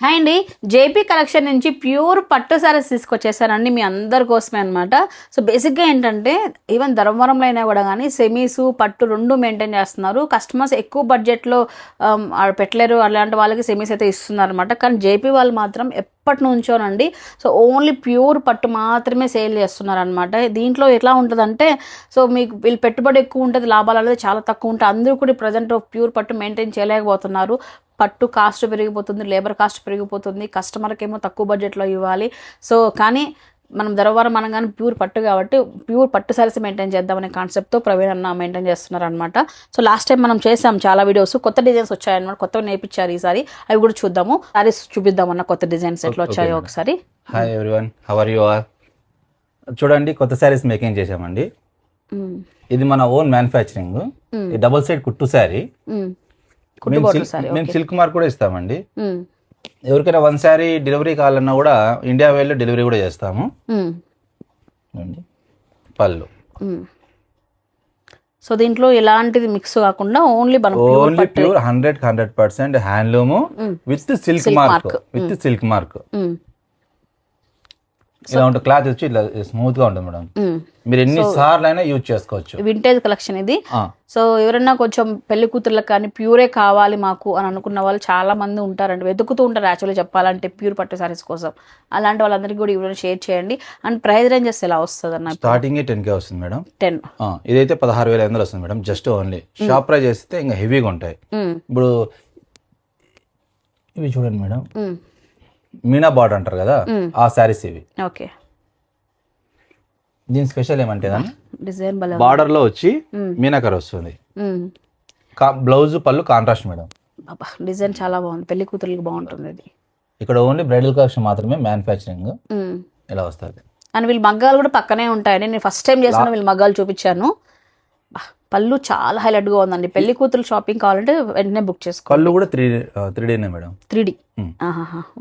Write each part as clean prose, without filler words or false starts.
Hi అండి, JP collection నుంచి pure పట్టు సారీస్ తీసుకొచ్చేసానండి మీ అందరి కోసమే అనమాట. సో బేసిక్గా ఏంటంటే ఈవెన్ ధర్మవరంలో అయినా కూడా కానీ సెమీసు పట్టు రెండు మెయింటైన్ చేస్తున్నారు. కస్టమర్స్ ఎక్కువ బడ్జెట్లో పెట్టలేరు, అలాంటి వాళ్ళకి సెమీస్ అయితే ఇస్తున్నారు అనమాట. కానీ జేపీ వాళ్ళు మాత్రం ఎప్పటి నుంచోనండి సో ఓన్లీ ప్యూర్ పట్టు మాత్రమే సేల్ చేస్తున్నారు అనమాట. దీంట్లో ఎట్లా ఉంటుందంటే సో మీకు వీళ్ళు పెట్టుబడి ఎక్కువ ఉంటుంది, లాభాలు అనేది చాలా తక్కువ ఉంటాయి. అందరూ కూడా ప్రజెంట్ ప్యూర్ పట్టు మెయింటైన్ చేయలేకపోతున్నారు. పట్టు కాస్ట్ పెరిగిపోతుంది, లేబర్ కాస్ట్ పెరిగిపోతుంది, కస్టమర్కి ఏమో తక్కువ బడ్జెట్లో ఇవ్వాలి. సో కానీ మనం ధరవారం అనగానే ప్యూర్ పట్టు కాబట్టి ప్యూర్ పట్టు సారీస్ మెయింటైన్ చేద్దామనే కాన్సెప్ట్తో ప్రవీణ్ అన్న మెయింటైన్ చేస్తున్నారు అనమాట. సో లాస్ట్ టైం మనం చేసాం చాలా వీడియోస్, కొత్త డిజైన్స్ వచ్చాయన్నమాట, కొత్తగా నేర్పించారు ఈసారి. అవి కూడా చూద్దాము, సారీస్ చూపిద్దామన్న కొత్త డిజైన్స్ ఎట్లా వచ్చాయో ఒకసారి. Hi everyone, how are you all? చూడండి, కొత్త సారీస్ మేకింగ్ చేసామండి. ఇది మన ఓన్ మ్యానుఫ్యాక్చరింగ్. ఈ డబుల్ సైడ్ కుట్టు సారీ. మేము సిల్క్ మార్క్ కూడా ఇస్తామండి. ఎవరికైనా వన్ శారీ డెలివరీ కావాలన్నా కూడా ఇండియా వేలో డెలివరీ కూడా చేస్తాము. పళ్ళు. సో దీంట్లో ఎలాంటిది మిక్స్ కాకుండా only pure 100% handloom with silk mark. ఇలా ఉంటుంది. క్లాత్ వచ్చి ఇట్లా స్మూత్ గా ఉంటుంది మేడం. మీరు ఎన్ని సార్లు అయినా యూజ్ చేసుకోవచ్చు. వింటేజ్ కలెక్షన్ ఇది. సో ఎవరైనా కొంచెం పెళ్లి కూతుర్లకు కానీ ప్యూరే కావాలి మాకు అని అనుకున్న వాళ్ళు చాలా మంది ఉంటారండి, వెతుకుతూ ఉంటారు యాక్చువల్లీ చెప్పాలంటే ప్యూర్ పట్టు సారీస్ కోసం. అలాంటి వాళ్ళందరికీ కూడా ఇవ్వడం షేర్ చేయండి. అండ్ ప్రైస్ రేంజెస్ ఎలా వస్తుంది అన్న? స్టార్టింగ్ 10K వస్తుంది మేడం. 10. ఇదైతే 16,500 వస్తుంది madam. Just only shop price చేస్తే ఇంకా హెవీగా ఉంటాయి. ఇప్పుడు ఇవి చూడండి మేడం, మీనా బార్డర్ అంటారు కదా, ఆ శారీస్ ఇవి. ఓకే. దీని స్పెషల్ ఏమంటే డిజైన్ బార్డర్ లో వచ్చి మీనాకర్ వస్తుంది. బ్లౌజ్ పళ్ళు కాంట్రాస్ట్ మేడం. డిజైన్ చాలా బాగుంది, పెళ్లి కూతురికి బాగుంటుంది ఇది. ఇక్కడ ఓన్లీ బ్రైడల్ కలెక్షన్ మాత్రమే మ్యానుఫ్యాక్చరింగ్ ఇలా వస్తుంది. అండ్ వీళ్ళ మగ్గాలు కూడా పక్కనే ఉంటాయండి. నేను ఫస్ట్ టైం చేసాను, వీళ్ళ మగ్గాలు చూపించాను. పళ్ళు చాలా హైలైట్ గా ఉందండి. పెళ్లి కూతురు షాపింగ్ కావాలంటే వెంటనే బుక్ చేసుకో. పళ్ళు కూడా 3D madam. 3D.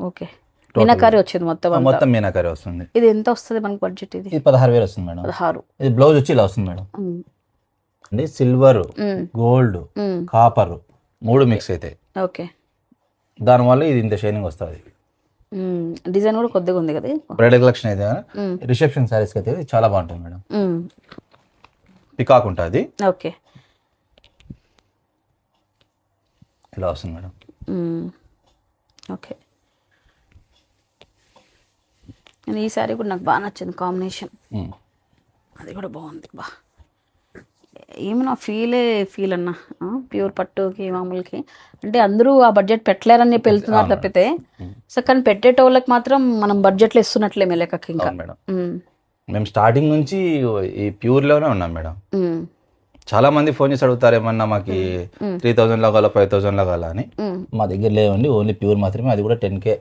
Okay. Meenakari వచ్చింది మొత్తం మీనాకారి వస్తుంది. ఇది ఎంత వస్తుంది మనకు బడ్జెట్? ఇది 16,000 వస్తుంది మేడం. 16. ఇది బ్లౌజ్ వచ్చి ఇలా వస్తుంది మేడం. అంటే సిల్వర్, గోల్డ్, కాపర్ 3 మిక్స్ అయితే ఓకే. దానివల్ల ఇది ఇంత షైనింగ్ వస్తుంది. డిజైన్ కూడా కొద్దిగా ఉంది కదా. బ్రైడల్ కలెక్షన్ అయితే రిసెప్షన్ సారీస్ అయితే చాలా బాగుంటుంది మేడం. పికాక్ ఉంటుంది. ఓకే. ఇలా వస్తుంది మేడం. ఓకే. ఈ సారీ కూడా నాకు బాగా నచ్చింది కాంబినేషన్. అది కూడా బాగుంది. బా ఏమన్నా ఫీల్ అన్నా ప్యూర్ పట్టుకి మామూలుకి అంటే అందరూ ఆ బడ్జెట్ పెట్టలేరని చెప్పి వెళ్తున్నారు తప్పితే సో కానీ పెట్టేటోళ్ళకి మాత్రం మనం బడ్జెట్లో ఇస్తున్నట్లే లెక్కకి. ఇంకా మేడం మేము స్టార్టింగ్ నుంచి ఈ ప్యూర్ లోనే ఉన్నాం మేడం. చాలా మంది ఫోన్ చేసి అడుగుతారు ఏమన్నా మాకు 3,000 లో కావాలా 5,000 లో కావాలా అని. మా దగ్గర లేవండి, ఓన్లీ ప్యూర్ మాత్రమే. అది కూడా 10K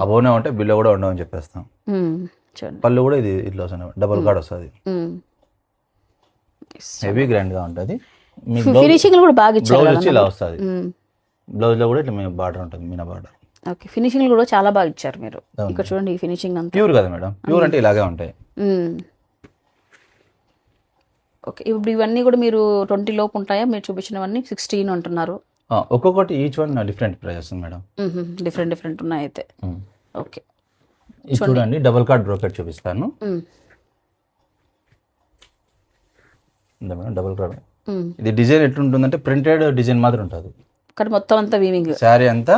అబోనే ఉంటే బిల్లు కూడా ఉండవని చెప్పేస్తాం. పళ్ళు కూడా ఇది ఇట్లా వస్తుంది, డబుల్ కార్డ్ వస్తుంది, హెవీ గ్రాండ్ గా ఉంటుంది. ఫినిషింగ్ కూడా బాగా ఇచ్చారు. బ్లౌజ్ వచ్చి ఇలా వస్తుంది. బ్లౌజ్ లో కూడా ఇట్లా బార్డర్ ఉంటుంది, మీనా బార్డర్. ఓకే. ఫినిషింగ్ కూడా చాలా బాగా ఇచ్చారు మీరు. ఇక్కడ చూడండి, ఈ ఫినిషింగ్ అంతా ప్యూర్ కదా మేడం. ప్యూర్ అంటే ఇలాగే ఉంటాయి. ఓకే. ఇప్పుడు ఇవన్నీ కూడా మీరు 20 లోపు ఉంటాయా? మీరు చూపించినవన్నీ 16 అంటున్నారు. ఒక్కొక్కటి each one different price madam. Different ఉన్నాయి అయితే. ఓకే. ఇది చూడండి, డబుల్ కార్డ్ బ్రోకెట్ చూపిస్తాను. Double card. ఇది డిజైన్ ఎట్లుంటుందంటే ప్రింటెడ్ డిజైన్ మాత్రం ఉంటుంది. కానీ మొత్తం అంతా వీవింగ్, శారీ అంతా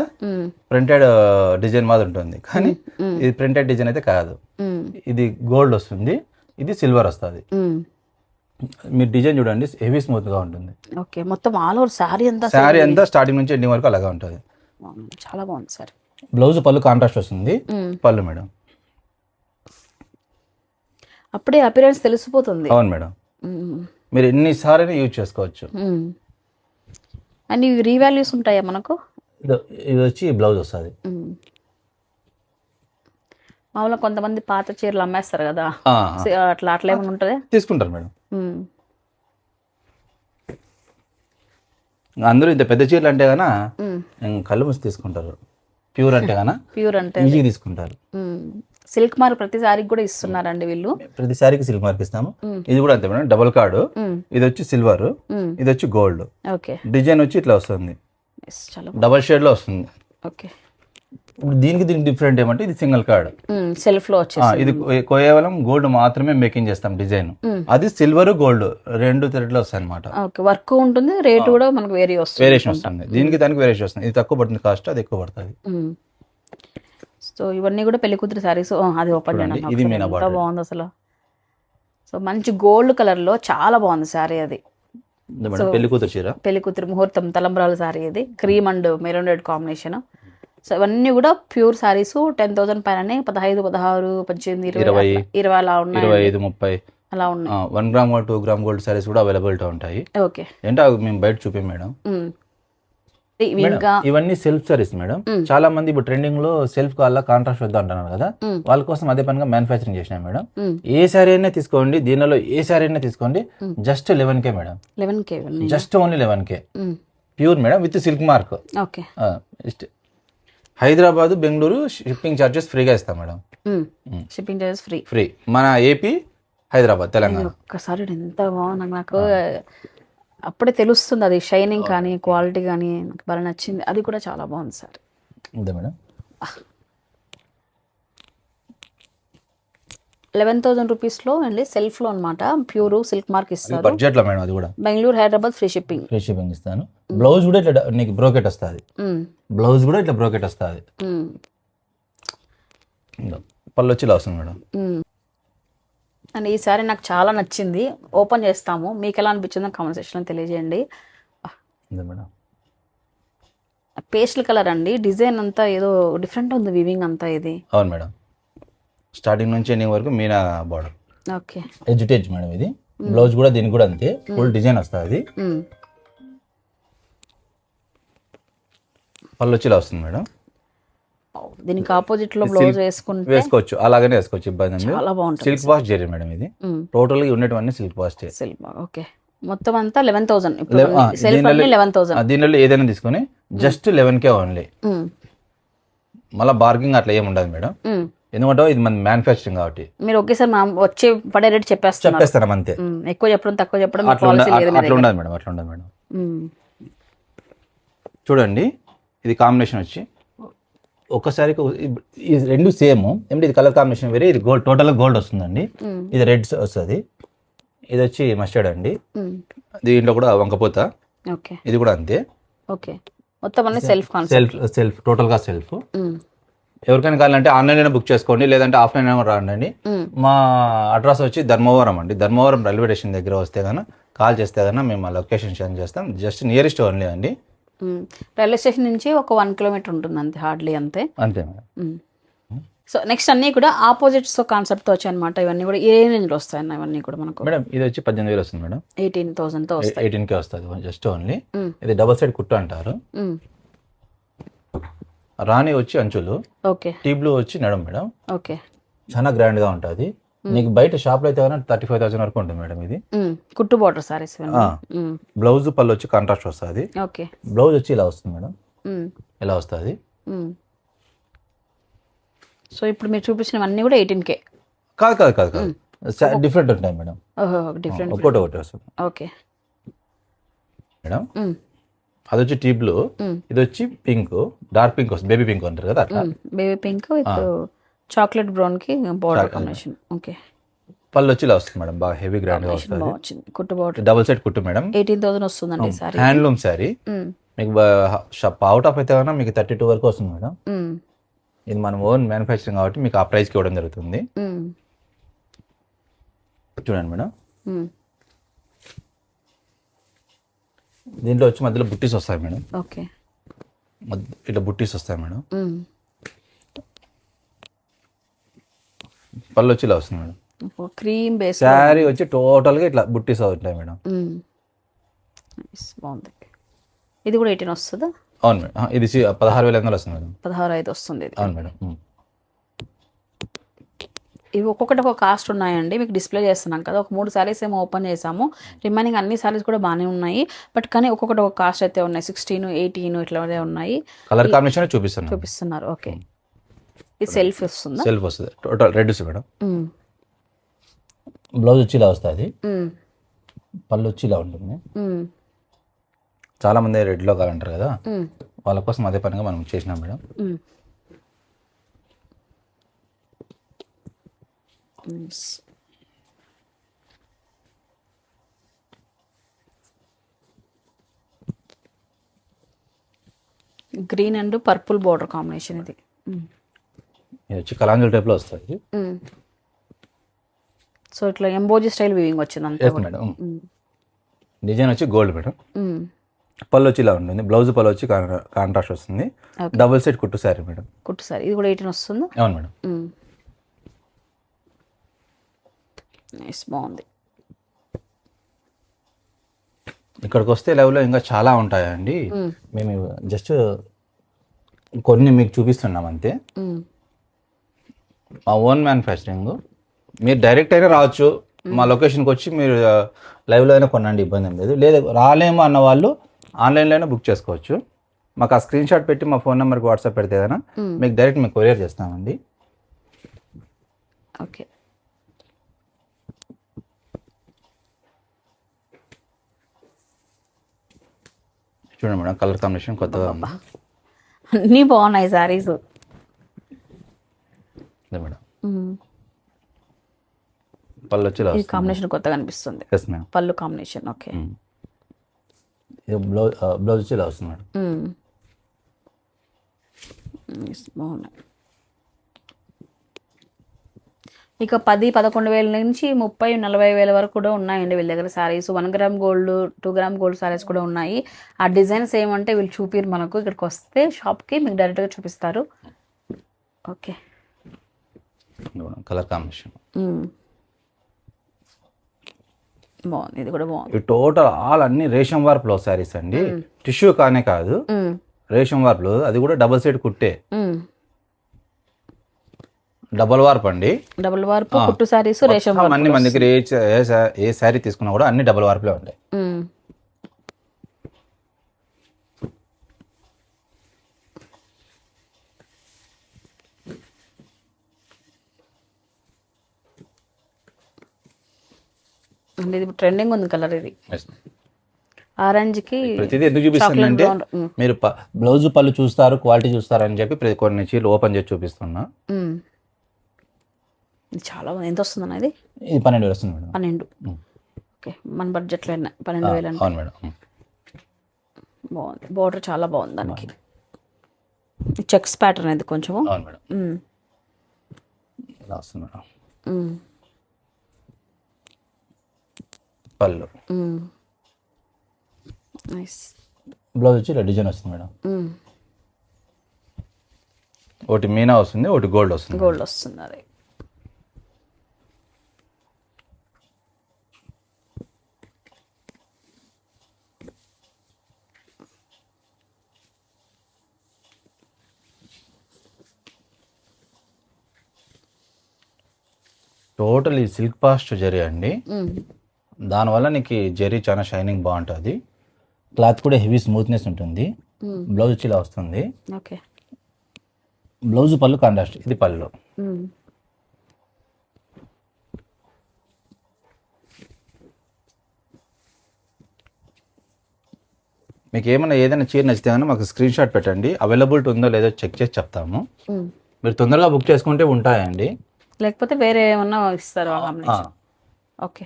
ప్రింటెడ్ డిజైన్ మాత్రం ఉంటుంది. కానీ ఇది ప్రింటెడ్ డిజైన్ అయితే కాదు. ఇది గోల్డ్ వస్తుంది, ఇది సిల్వర్ వస్తుంది. మీరు డిజైన్ చూడండి, హెవీ స్మూత్ గా ఉంటుంది. ఓకే. మొత్తం ఆల్ ఓవర్ శారీ అంతా స్టార్టింగ్ నుంచి ఎండింగ్ వరకు అలాగా ఉంటుంది. చాలా బాగుంది సార్. బ్లౌజ్ పళ్ళు కాంట్రాస్ట్ వస్తుంది. పళ్ళు మేడం అప్పుడే అపిరెన్స్ తెలిసిపోతుంది. అవును మేడం. మీరు ఎన్నిసార్లు యూజ్ చేసుకోవచ్చు. అండ్ ఇవి రీవాల్యూస్ ఉంటాయా మనకు? ఇది వచ్చి బ్లౌజ్ వస్తుంది. మామూలుగా కొంతమంది పాత చీరలు అమ్మేస్తారు కదా, అట్లా ఏమైనా ఉంటుంది? తీసుకుంటారు మేడం. అందరూ ఇంత పెద్ద చీరలు అంటే గానా కళ్ళు మూసి తీసుకుంటారు. ప్యూర్ అంటే ఈజీగా తీసుకుంటారు. సిల్క్ మార్క్ ప్రతి సారీకి కూడా ఇస్తున్నారండి వీళ్ళు. ప్రతి సారీకి సిల్క్ మార్క్ ఇస్తాము. ఇది కూడా అంతే మేడం, డబుల్ కార్డు. ఇది వచ్చి సిల్వర్, ఇది వచ్చి గోల్డ్. ఓకే. డిజైన్ వచ్చి ఇట్లా వస్తుంది, డబుల్ షేడ్ లో వస్తుంది. ఓకే. ఇప్పుడు దీనికి డిఫరెంట్ ఏమంటే ఇది సింగిల్ కార్డ్, సెల్ఫ్ లో వచ్చేసి ఇది కేవలం గోల్డ్ మాత్రమే మేకింగ్ చేస్తాం డిజైన్, అది సిల్వర్ గోల్డ్ 2 థ్రెడ్లు వస్తాయి అనమాట. ఓకే, వర్క్ ఉంటుంది, రేట్ కూడా మనకు వేరియేషన్ వస్తుంది, దీనికి దానికి వేరియేషన్ వస్తుంది. ఇది తక్కువ పడుతుంది కాస్ట్, అది ఎక్కువ పడుతుంది. సో ఇవన్నీ కూడా పెళ్లి కూతురు సారీస్. అది ఓపెన్ చేయండి, ఇది మీనా ఎంత బాగుంది అసలు. సో మంచి గోల్డ్ కలర్ లో చాలా బాగుంది సారీ. అది పెళ్లి కూతురు చీర, పెళ్లి కూతురు ముహూర్తం తలంబ్రాల సారీ, ఇది cream and maroon red combination. So ఇవన్నీ కూడా ప్యూర్ సారీస్. 10,000 పైన 15, 16, 18, 20 అలా ఉన్నాయి, 25, 30 అలా ఉన్నాయి. 1 gram gold 2 gram gold saris కూడా అవైలబిలిటీ ఉంటాయి. ఓకే, అంటే అవి మేము బయట చూపాం మేడం. ఇంకా ఇవన్నీ సెల్ఫ్ సారీస్ మేడం. చాలా మంది ఇప్పుడు ట్రెండింగ్ లో సెల్ఫ్ కావాలా కాంట్రాస్ట్ వద్దా అంటున్నారు కదా, వాళ్ళ కోసం అదే పనిగా మ్యానుఫ్యాక్చరింగ్ చేసినా మేడం. ఏ సారీ అయినా తీసుకోండి, దీనిలో ఏ సారీ అయినా తీసుకోండి, just 11K madam. 11K, just only 11K pure madam, with silk mark. Okay, Hyderabad, Bengaluru shipping charges ఫ్రీగా ఇస్తాం మేడం. Shipping charges free. మన ఏపీ, హైదరాబాద్, తెలంగాణ. ఒక్కసారి ఎంత బాగుంది, నాకు అప్పుడే తెలుస్తుంది అది షైనింగ్ కానీ క్వాలిటీ కానీ, నాకు బాగా నచ్చింది. అది కూడా చాలా బాగుంది సార్. అంతే మేడం. 11,000 రూపీస్లో అండి, సెల్ఫ్లో అనమాట, ప్యూర్ సిల్క్ మార్క్ ఇస్తారు. బడ్జెట్లో మేడం, అది కూడా బెంగళూరు, హైదరాబాద్ ఫ్రీ షిప్పింగ్ ఇస్తాను. బ్లౌజ్ కూడా ఇట్లా నీకు బ్రోకెట్ వస్తుంది, బ్లౌజ్ కూడా ఇట్లా బ్రోకెట్ వస్తుంది. పళ్ళు వచ్చి ఇలా వస్తుంది మేడం. అండ్ ఈ సారీ నాకు చాలా నచ్చింది, ఓపెన్ చేస్తాము. మీకు ఎలా అనిపించిందో కామెంట్ సెక్షన్లో తెలియజేయండి. మేడం పేస్టల్ కలర్ అండి, డిజైన్ అంతా ఏదో డిఫరెంట్ ఉంది, వీవింగ్ అంతా ఇది. అవును మేడం, స్టార్టింగ్ నుంచి ఎండింగ్ వరకు Meena border. Okay, edge madam ఇది. బ్లౌజ్ కూడా దీనికి కూడా అంతే, ఫుల్ డిజైన్ వస్తుంది. పళ్ళు వచ్చి ఇలా వస్తుంది మేడం. దీనికి ఆపోజిట్ లో బ్లౌజ్ వేసుకోవచ్చు, అలాగనే వేసుకోవచ్చు, ఇబ్బంది. చాలా బాగుంటుంది. సిల్క్ వాష్ జరీ మేడం ఇది. టోటల్ గా ఉన్నటువంటి సిల్క్ వాష్ సిల్క్. ఓకే, మొత్తం అంతా 11,000. సెల్ఫ్ అన్ని 11,000. దీనిలో ఏదైనా తీసుకొని జస్ట్ 11K ఓన్లీ. మళ్ళీ బార్గింగ్ అట్లా ఏమి ఉండదు మేడం, ఎందుకంటే ఇది మన మ్యానుఫ్యాక్చరింగ్ కాబట్టి. మీరు ఒకేసారి వచ్చే పడే రేట్ చెప్పేస్తాం అంతే. ఎక్కువ చెప్పడం తక్కువ చెప్పడం అట్లా ఉండదు మేడం, అట్లా ఉండదు మేడం. చూడండి, ఇది కాంబినేషన్ వచ్చి ఒకసారికి ఈ రెండు సేమ్. ఏమిటి, ఇది కలర్ కాంబినేషన్ వేరే, ఇది గోల్డ్, టోటల్ గోల్డ్ వస్తుందండి. ఇది రెడ్ వస్తుంది, ఇది వచ్చి మస్టర్డ్ అండి. దీంట్లో కూడా వంకపోత, ఇది కూడా అంతే. ఓకే, మొత్తం అన్ని సెల్ఫ్ సెల్ఫ్ టోటల్ గా సెల్ఫ్. ఎవరికైనా కావాలంటే ఆన్లైన్ అయినా బుక్ చేసుకోండి, లేదంటే ఆఫ్లైన్ అయినా రాండి. మా అడ్రస్ వచ్చి ధర్మవరం అండి. ధర్మవరం రైల్వే స్టేషన్ దగ్గర వస్తే కన్నా కాల్ చేస్తే కన్నా మేము ఆ లొకేషన్ షేర్ చేస్తాం. జస్ట్ నియరెస్ట్ ఓన్లీ అండి. రైల్వే స్టేషన్ నుంచి ఒక 1 కిలోమీటర్ ఉంటుంది అంతే, హార్డ్లీ అంతే. అంతే మేడం. సో నెక్స్ట్ అన్ని కూడా ఆపోజిట్స్ కాన్సెప్ట్ తో వచ్చాయి అనమాట. ఇవన్నీ కూడా ఏ రేంజ్ లో వస్తాయి ఇవన్నీ కూడా మనకు? మేడం ఇది వచ్చి 18,000 వస్తుంది మేడం. 18,000 తో వస్తాయి. 18K వస్తుంది జస్ట్ ఓన్లీ. ఇది డబుల్ సైడ్ కుట్టు అంటారు. రాణి వచ్చి అంచులు, ఓకే, టీ బ్లూ వచ్చి నడుం మేడం. ఓకే, చాలా గ్రాండ్ గా ఉంటుంది. నీకు బయట షాప్ లో అయితే 35,000 వరకు ఉంటుంది మేడం. ఇది కుట్టు బార్డర్ సారీస్. బ్లౌజ్ పళ్ళు వచ్చి కాంట్రాస్ట్ వస్తుంది. ఓకే, బ్లౌజ్ వచ్చి ఇలా వస్తుంది మేడం, ఇలా వస్తుంది. సో ఇప్పుడు మీరు చూపించినవన్నీ కూడా 18K? కాదు కాదు కాదు కాదు, డిఫరెంట్ ఉంటాయి మేడం. డిఫరెంట్, ఒకటి వస్తుంది. ఓకే మేడం, అది వచ్చి టీ బ్లూ, ఇది వచ్చి పింక్, డార్క్ పింక్ వస్తుంది, బేబీ పింక్ అంటారు కదా అట్లా. Baby pink with chocolate brown కి బార్డర్ కాంబినేషన్. ఓకే, పళ్ళు వచ్చి ఇలా వస్తుంది మేడం, బాగా హెవీ గ్రాండ్ గా వస్తుంది. కుట్టు బార్డర్ డబుల్ సైడ్ కుట్టు మేడం. 18,000 వస్తుందండి సారీ. Handloom sorry. మీకు అవుట్ ఆఫ్ అయితే కన్నా మీకు 32 వరకు వస్తుంది మేడం. ఇది మనం ఓన్ మ్యానుఫ్యాక్చరింగ్ కాబట్టి మీకు ఆ ప్రైస్కి ఇవ్వడం జరుగుతుంది. చూడండి మేడం, దీంట్లో వచ్చి మధ్యలో బుట్టీస్ వస్తాయి మేడం. ఓకే, ఇట్లా బుట్టీస్ వస్తాయి మేడం. పళ్ళు వచ్చి ఇలా వస్తుంది మేడం. క్రీమ్ బేస్ శారీ వచ్చి టోటల్ గా ఇట్లా బుట్టీస్ ఉంటాయి మేడం. బాగుంది. ఇది కూడా 18 వస్తుందా? అవును మేడం, ఇది 16,500 వస్తుంది మేడం. 16,500 వస్తుంది. అవును మేడం. ఇవి ఒక్కొక్కటి ఒక కాస్ట్ ఉన్నాయండి, మీకు డిస్ప్లే చేస్తున్నాం కదా. ఒక 3 సారీస్ ఏమో ఓపెన్ చేసాము, రిమైనింగ్ అన్ని సారీస్ కూడా బాగానే ఉన్నాయి. బట్ కానీ ఒక్కొక్కటి ఒక కాస్ట్ అయితే ఉన్నాయి. 16, 18 ఇట్లా ఉన్నాయి. కలర్ కాంబినేషన్ చూపిస్తున్నారు. ఓకే, ఇది సెల్ఫ్ వస్తుందా? సెల్ఫ్ వస్తుంది, టోటల్ రెడ్ మేడం. బ్లౌజ్ వచ్చి ఇలా వస్తుంది, పళ్ళు వచ్చి ఇలా ఉంటుంది. చాలా మంది రెడ్ లో కావాలంటారు కదా, వాళ్ళ కోసం అదే పనిగా మనం చేసినాం madam. Green and purple border combination ఇది. ఇది వచ్చి కలాంజల్ టైప్లో వస్తుంది. సో ఇట్లా ఎంబోజీ స్టైల్ వీవింగ్ వచ్చింది అంతే. Yes madam. డిజైన్ వచ్చి గోల్డ్ మేడం. పళ్ళు వచ్చి ఇలా ఉంటుంది. బ్లౌజ్ పళ్ళు వచ్చి కాంట్రాస్ట్ వస్తుంది. డబుల్ సెట్ కుట్టు శారీ మేడం. కుట్టు శారీ ఇది కూడా 18 వస్తుంది. అవును మేడం. నైస్, బాగుంది. ఇక్కడికి వస్తే లెవెల్లో ఇంకా చాలా ఉంటాయండి. మేము జస్ట్ కొన్ని మీకు చూపిస్తున్నాం అంతే. మా ఓన్ మ్యానుఫ్యాక్చరింగ్. మీరు డైరెక్ట్ అయినా రావచ్చు, మా లొకేషన్కి వచ్చి మీరు లైవ్లో అయినా కొనండి, ఇబ్బంది ఏం లేదు. లేదా రాలేమో అన్న వాళ్ళు ఆన్లైన్లో అయినా బుక్ చేసుకోవచ్చు. మాకు ఆ స్క్రీన్ షాట్ పెట్టి మా ఫోన్ నెంబర్కి వాట్సాప్ పెడితే కదా మీకు డైరెక్ట్ మేము కొరియర్ చేస్తామండి. ఓకే. చూడండి మేడం, కలర్ కాంబినేషన్ కొత్తగా ఉంది. అన్నీ బాగున్నాయి శారీస్. మేడం పళ్ళు వచ్చి ఈ కాంబినేషన్ కొత్తగా అనిపిస్తుంది. Yes madam. పళ్ళు కాంబినేషన్. ఓకే. బ్లౌజ్ వచ్చి ఇలా వస్తుంది మేడం. బాగున్నాయి. ఇక 10-11 వేల నుంచి 30-40 వేల వరకు కూడా ఉన్నాయండి వీళ్ళ దగ్గర saris. 1 gram gold, 2 gram gold saris కూడా ఉన్నాయి. ఆ డిజైన్స్ ఏమంటే వీళ్ళు చూపిరు మనకు. ఇక్కడికి వస్తే షాప్కి మీకు డైరెక్ట్గా చూపిస్తారు. ఓకే. కలర్ కాంబినేషన్ బాగుంది. ఇది కూడా బాగుంది. టోటల్ ఆల్ అన్ని రేషం వార్ప్ లో శారీస్ అండి. టిష్యూ కానే కాదు, రేషం వార్ప్ లో. అది కూడా డబుల్ సైడ్ కుట్టే, డబుల్ వార్ప్ అండి. డబుల్ వార్ప్ కుట్టు శారీస్, రేషం వార్ప్. అన్ని మన దగ్గర ఏ శారీ తీసుకున్నా కూడా అన్ని డబుల్ వార్ప్ లో ఉంటాయి. అంటే ఇది ట్రెండింగ్ ఉంది కలర్. ఇది ఆరెంజ్ కి ప్రతిదీ ఎందుకు చూపిస్తుందంటే మీరు బ్లౌజ్ పళ్ళు చూస్తారు, క్వాలిటీ చూస్తారు అని చెప్పి కొన్ని చీరలు ఓపెన్ చేసి చూపిస్తున్నా. చాలా ఎంత వస్తుంది ఇది? ఇది 12,000 వస్తుంది మేడం. 12. ఓకే. మన బడ్జెట్లో 12,000 అంటే. అవును మేడం. బాగుంది. బోర్డర్ చాలా బాగుంది దానికి. చెక్స్ ప్యాటర్న్ ఇది కొంచెం. అవును మేడం. ఇలా వస్తుంది మేడం. పళ్ళు. నైస్. బ్లౌజ్ వచ్చి ఇలా డిజైన్ వస్తుంది మేడం. ఒకటి మీనా వస్తుంది, ఒకటి గోల్డ్ వస్తుంది. గోల్డ్ వస్తుంది. అదే టోటల్ ఈ సిల్క్ పాస్ట్ జరీ అండి. దానివల్ల నీకు జరీ చాలా షైనింగ్ బాగుంటుంది. క్లాత్ కూడా హెవీ స్మూత్నెస్ ఉంటుంది. బ్లౌజ్ వచ్చి ఇలా వస్తుంది. ఓకే. బ్లౌజ్ పళ్ళు కాంట్రాస్ట్. ఇది పళ్ళు. మీకు ఏదైనా చీర నచ్చితే కానీ మాకు స్క్రీన్ షాట్ పెట్టండి. అవైలబిలిటీ ఉందో లేదో చెక్ చేసి చెప్తాము. మీరు తొందరగా బుక్ చేసుకుంటే ఉంటాయండి, లేకపోతే వేరే ఏమన్నా ఇస్తారు. ఓకే.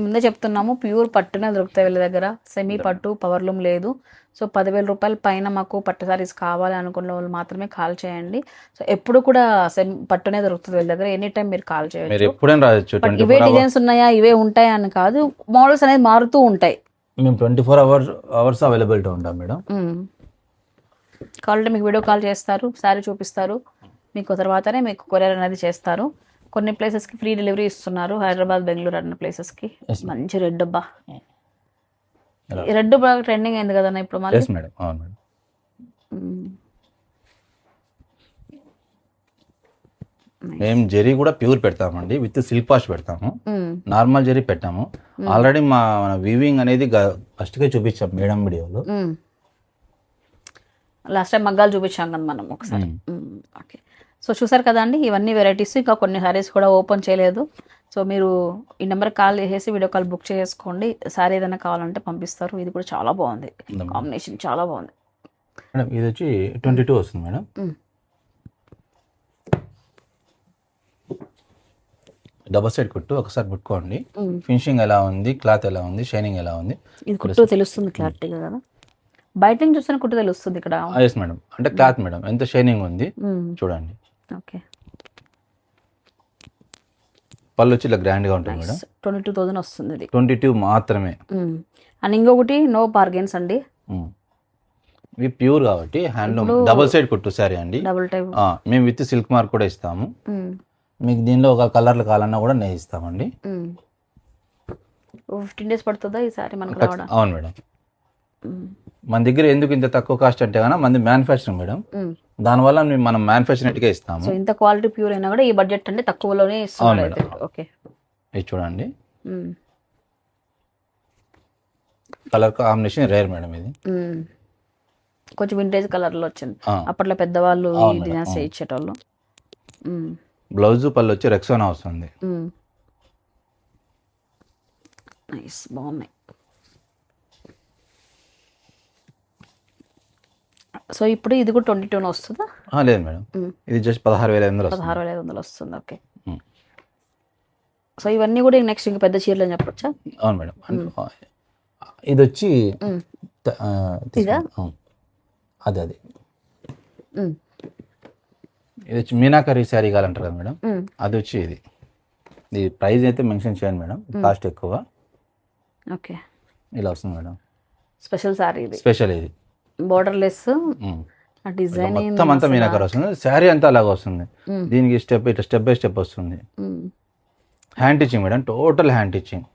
ముందే చెప్తున్నాము, ప్యూర్ పట్టునే దొరుకుతాయి వీళ్ళ దగ్గర. సెమీ పట్టు, పవర్లూమ్ లేదు. సో 10,000 రూపాయల పైన మాకు పట్టు సారీస్ కావాలి అనుకున్న వాళ్ళు మాత్రమే కాల్ చేయండి. సో ఎప్పుడు కూడా పట్టునే దొరుకుతుంది వీళ్ళ దగ్గర. ఎనీ టైం మీరు కాల్ చేయవచ్చు. ఇవే డిజైన్స్ ఉన్నాయా, ఇవే ఉంటాయా అని కాదు, మోడల్స్ అనేది మారుతూ ఉంటాయి. మేము 24 అవర్స్ అవైలబిలిటీ ఉంటాం మేడం. కావాలంటే మీకు వీడియో కాల్ చేస్తారు, శారీ చూపిస్తారు, మీకు తర్వాతనే మీకు కొరియర్ అనేది చేస్తారు. కొన్ని ప్లేసెస్కి ఫ్రీ డెలివరీ ఇస్తున్నారు. హైదరాబాద్, బెంగళూరు అన్న ప్లేసెస్కి. మంచి రెడ్. అబ్బా, రెడ్ బాగా ట్రెండింగ్ అయింది కదా ఇప్పుడు మళ్ళీ. మేము జరీ కూడా ప్యూర్ పెడతామండి, విత్ సిల్క్ వాష్ పెడతాము. నార్మల్ జరీ పెట్టాము. ఆల్రెడీ మన వీవింగ్ అనేది ఫస్ట్గా చూపించాం మేడం వీడియోలో. లాస్ట్ టైం మగ్గాలు చూపించాం కదా మనం ఒకసారి. ఓకే. సో చూసారు కదా అండి, ఇవన్నీ వెరైటీస్. ఇంకా కొన్ని సారీస్ కూడా ఓపెన్ చేయలేదు. సో మీరు ఈ నెంబర్కి కాల్ చేసేసి వీడియో కాల్ బుక్ చేసుకోండి. సారీ ఏదైనా కావాలంటే పంపిస్తారు. ఇది కూడా చాలా బాగుంది, కాంబినేషన్ చాలా బాగుంది. మేడం ఇది వచ్చి 22 వస్తుంది మేడం. డబల్ సైడ్ కుట్టు ఒకసారి పెట్టుకోండి. ఫినిషింగ్ ఎలా ఉంది, క్లాత్ ఎలా ఉంది, షైనింగ్ ఎలా ఉంది ఇది కుట్టు తెలుస్తుంది క్లారిటీగా కదా, బయట నుంచి చూసిన కుట్టు తెలుస్తుంది ఇక్కడ. ఎస్ మేడం, అంటే క్లాత్ మేడం ఎంత షైనింగ్ ఉంది చూడండి. ఓకే, పళ్ళు వచ్చి ఇలా గ్రాండ్ గా ఉంటుంది మేడం. 22,000 వస్తుంది ఇది. 22 మాత్రమే. అండ్ ఇంకొకటి నో బార్గెన్స్ అండి, ఇవి ప్యూర్ కాబట్టి హ్యాండ్లూమ్ డబుల్ సైడ్ కుట్టు సారీ అండి. Double type. మేము విత్ సిల్క్ మార్క్ కూడా ఇస్తాము. మీకు దీనిలో ఒక కలర్లు కావాలన్నా కూడా నేను ఇస్తామండి. 15 days పడుతుందా ఈ సారీ మనకు రావడం? అవును మేడం. మన దగ్గర ఎందుకు ఇంత తక్కువ కాస్ట్ అంటే కన్నా మంది మ్యానుఫ్యాక్చరింగ్ మేడం, దానివల్ల మనం మ్యానుఫ్యాక్చరింగ్కే ఇస్తాము. సో ఇంత క్వాలిటీ ప్యూర్ అయినా కూడా ఈ బడ్జెట్ అంటే తక్కువలోనే ఇస్తున్నారు. ఓకే, ఇది చూడండి కలర్ కాంబినేషన్ రేర్ మేడం. ఇది కొంచెం వింటేజ్ కలర్ లో వచ్చింది. అప్పట్లో పెద్దవాళ్ళు ఈ డిజైన్స్ ఇచ్చేటోళ్ళు. బ్లౌజ్ పళ్ళు వచ్చి రెక్సోనా వస్తుంది. నైస్, బాగున్నాయి. సో ఇప్పుడు ఇది కూడా 22 వస్తుందా? లేదు మేడం, ఇది జస్ట్ 16,500 వస్తుంది. 16,500 వస్తుంది. ఓకే, సో ఇవన్నీ కూడా నెక్స్ట్ ఇంకా పెద్ద చీరలు అని చెప్పొచ్చా? అవును మేడం. ఇది వచ్చి అది ఇది వచ్చి మీనాకరీ శారీ కావాలంటారు కదా మేడం, అది వచ్చి ఇది ప్రైస్ అయితే మెన్షన్ చేయండి మేడం, కాస్ట్ ఎక్కువ. ఓకే, ఇలా వస్తుంది మేడం. స్పెషల్ శారీ ఇది, స్పెషల్ ఇది బోర్డర్ లెస్ డిజైన్ మొత్తం అంతా మీనాకరీ వస్తుంది. శారీ అంతా అలాగ వస్తుంది. దీనికి స్టెప్ బై స్టెప్ వస్తుంది. Hand teaching madam, total hand teaching.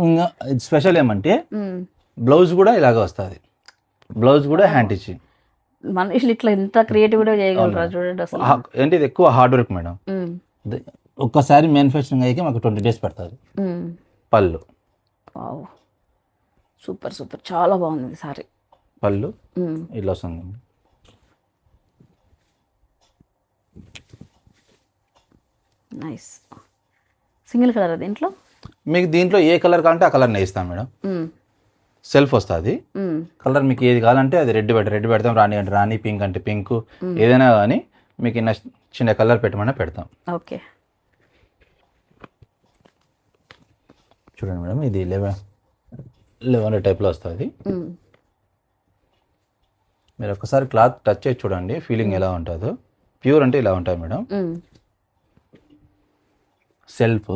ఇంకా స్పెషల్ ఏమంటే బ్లౌజ్ కూడా ఇలాగ వస్తుంది. బ్లౌజ్ కూడా హ్యాండ్ టిచింగ్. మనుషులు ఇట్లా ఎంత క్రియేటివ్గా చేయగలరా చూడండి అసలు. అంటే ఇది ఎక్కువ హార్డ్ వర్క్ మేడం. ఒక్కసారి మ్యానుఫ్యాక్చరింగ్ అయ్యి మాకు 20 days పడుతుంది. పళ్ళు సూపర్ సూపర్, చాలా బాగుంది సారీ. పళ్ళు ఇట్లా వస్తుంది. నైస్, సింగిల్ కలర్ దీంట్లో. మీకు దీంట్లో ఏ కలర్ కావాలంటే ఆ కలర్ నేస్తాం మేడం. సెల్ఫ్ వస్తుంది కలర్. మీకు ఏది కావాలంటే అది రెడ్ పెడతాం. రాణి అంటే రాణి, పింక్ అంటే పింక్, ఏదైనా కానీ మీకు చిన్న కలర్ పెట్టమన్నా పెడతాం. ఓకే, చూడండి మేడం, ఇది 11 టైప్లో వస్తుంది. మీరు ఒకసారి క్లాత్ టచ్ చేసి చూడండి, ఫీలింగ్ ఎలా ఉంటుందో. ప్యూర్ అంటే ఇలా ఉంటుంది మేడం. సెల్ఫ్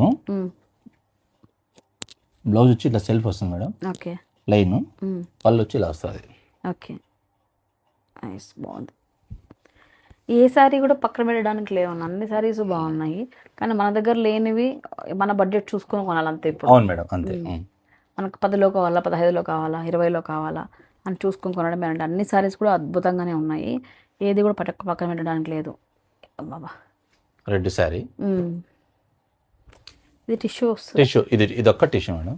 బ్లౌజ్ వచ్చి ఇట్లా సెల్ఫ్ వస్తుంది మేడం. Okay, line. పళ్ళు వచ్చి ఇలా వస్తుంది. ఓకే, నైస్, బాగుంది. ఏ శారీ కూడా పక్కన పెట్టడానికి లేవు, అన్ని శారీస్ బాగున్నాయి. కానీ మన దగ్గర లేనివి మన బడ్జెట్ చూసుకొని కొనాలి అంతే. ఇప్పుడు అవును మేడం, అంతే. మనకు 10లో కావాలా, 15లో కావాలా, 20లో కావాలా అని చూసుకొని కొనడం. అంటే అన్ని శారీస్ కూడా అద్భుతంగానే ఉన్నాయి, ఏది కూడా పక్కన పెట్టడానికి లేదు. బాబా, రెడ్ శారీ. ఇది టిష్యూ వస్తుంది. టిష్యూ ఇది ఒక్క టిష్యూ మేడం.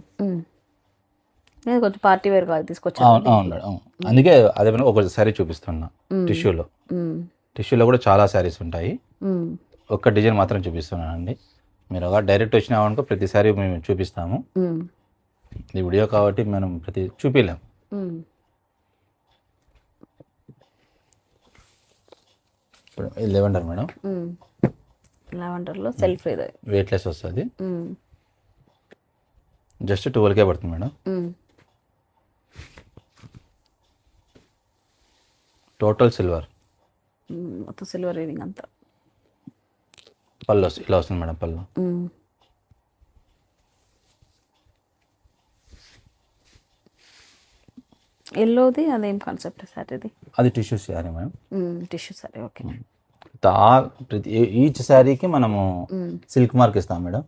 నేను కొంచెం పార్టీ వేర్ కాదు తీసుకొచ్చాను. అవును మేడం, అందుకే అదే ఒక శారీ చూపిస్తున్నా. టిష్యూలో కూడా చాలా శారీస్ ఉంటాయి. ఒక్క డిజైన్ మాత్రం చూపిస్తున్నాను అండి. మీరు ఒక డైరెక్ట్ వచ్చినామనుకో ప్రతి శారీ మేము చూపిస్తాము. ఈ వీడియో కాబట్టి మనం ప్రతి చూపిలేం. ఇది లెవెండర్ మేడం. లెవెండర్లో సెల్ఫ్ ఇది వెయిట్లెస్ వస్తుంది. జస్ట్ 12K పడుతుంది మేడం. టోటల్ సిల్వర్, మొత్తం సిల్వర్ రీడింగ్ అంతా. పళ్ళు ఇలా వస్తుంది మేడం. పళ్ళు ఎల్లోది అదేం కాన్సెప్ట్ సార్ ఇది? అది tissue sari madam. Tissue sari. Okay, ప్రతి ఈచ్ శారీకి మనము సిల్క్ మార్క్ ఇస్తాం మేడం.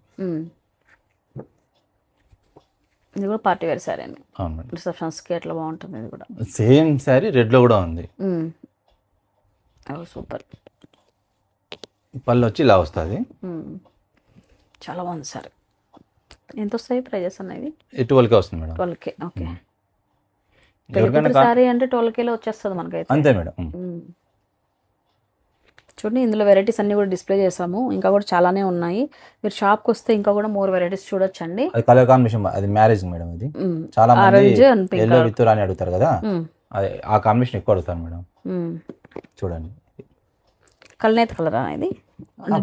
ఇది కూడా పార్టీ వేర్ శారీ అండి. అవును మేడం, రిసెప్షన్స్కి అట్లా బాగుంటుంది. ఇది కూడా సేమ్ శారీ రెడ్లో కూడా ఉంది. సూపర్. పళ్ళు వచ్చి ఇలా వస్తుంది. చాలా బాగుంది సార్. ఎంత వస్తాయి ప్రైజెస్ అనేవి? 12K వస్తుంది మేడం. 12K. ఓకే, సారీ అంటే 12Kలో వచ్చేస్తుంది మనకైతే. అంతే మేడం. చూడండి, ఇందులో వెరైటీస్ అన్ని కూడా డిస్ప్లే చేసాము. ఇంకా కూడా చాలానే ఉన్నాయి. మీరు షాప్కి వస్తే ఇంకా కూడా మోర్ వెరైటీస్ చూడొచ్చండి. అది కలర్ కాంబినేషన్, అది మ్యారేజ్ మేడం. ఇది చాలా మంది ఎల్లో విత్ రాని అడుగుతారు కదా, అదే ఆ కాంబినేషన్ ఎక్కువ అడుగుతాను మేడం. చూడండి కల్నేత కలర్ అనేది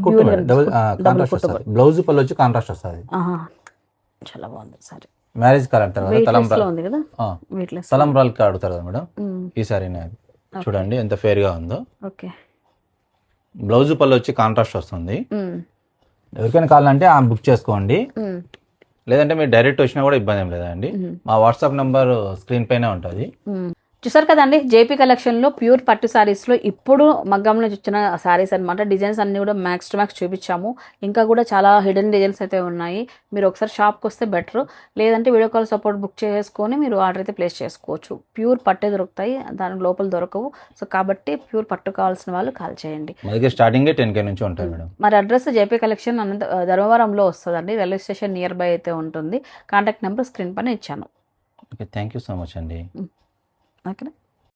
కుట్టు మేడం, డబుల్ కాంట్రాస్ట్ వస్తుంది. బ్లౌజ్ పళ్ళు వచ్చి కాంట్రాస్ట్ వస్తుంది. చాలా బాగుంది సారీ. మ్యారేజ్ కాల్ అంటారు కదా, వెయిట్లెస్ లో ఉంది కదా, వెయిట్లెస్. తలంబ్రాలకి అడుగుతారు కదా మేడం, ఈ సారీనే అది. చూడండి ఎంత ఫేర్ గా ఉందో. ఓకే. బ్లౌజ్ పళ్ళు వచ్చి కాంట్రాస్ట్ వస్తుంది. ఎవరికైనా కావాలంటే బుక్ చేసుకోండి, లేదంటే మీరు డైరెక్ట్ వచ్చినా కూడా ఇబ్బంది ఏం లేదండి. మా వాట్సాప్ నెంబర్ స్క్రీన్ పైనే ఉంటుంది. చూసారు కదండి, జేపీ కలెక్షన్లో ప్యూర్ పట్టు శారీస్లో ఇప్పుడు మగ్గం నుంచి వచ్చిన శారీస్ అనమాట. డిజైన్స్ అన్నీ కూడా మ్యాక్స్ టు మ్యాక్స్ చూపించాము. ఇంకా కూడా చాలా హిడెన్ డిజైన్స్ అయితే ఉన్నాయి. మీరు ఒకసారి షాప్కి వస్తే బెటర్, లేదంటే వీడియో కాల్ సపోర్ట్ బుక్ చేసుకొని మీరు ఆర్డర్ అయితే ప్లేస్ చేసుకోవచ్చు. ప్యూర్ పట్టే దొరుకుతాయి, దాని లోపల దొరకవు. సో కాబట్టి ప్యూర్ పట్టు కావాల్సిన వాళ్ళు కాల్ చేయండి. మనకి స్టార్టింగ్ 10K నుంచి ఉంటాయి మేడం. మరి అడ్రస్ జేపీ కలెక్షన్ ధర్మవరంలో వస్తుందండి, రైల్వే స్టేషన్ నియర్ బై అయితే ఉంటుంది. కాంటాక్ట్ నెంబర్ స్క్రీన్ పైన ఇచ్చాను. Okay, thank you so much అండి. ఓకేనా.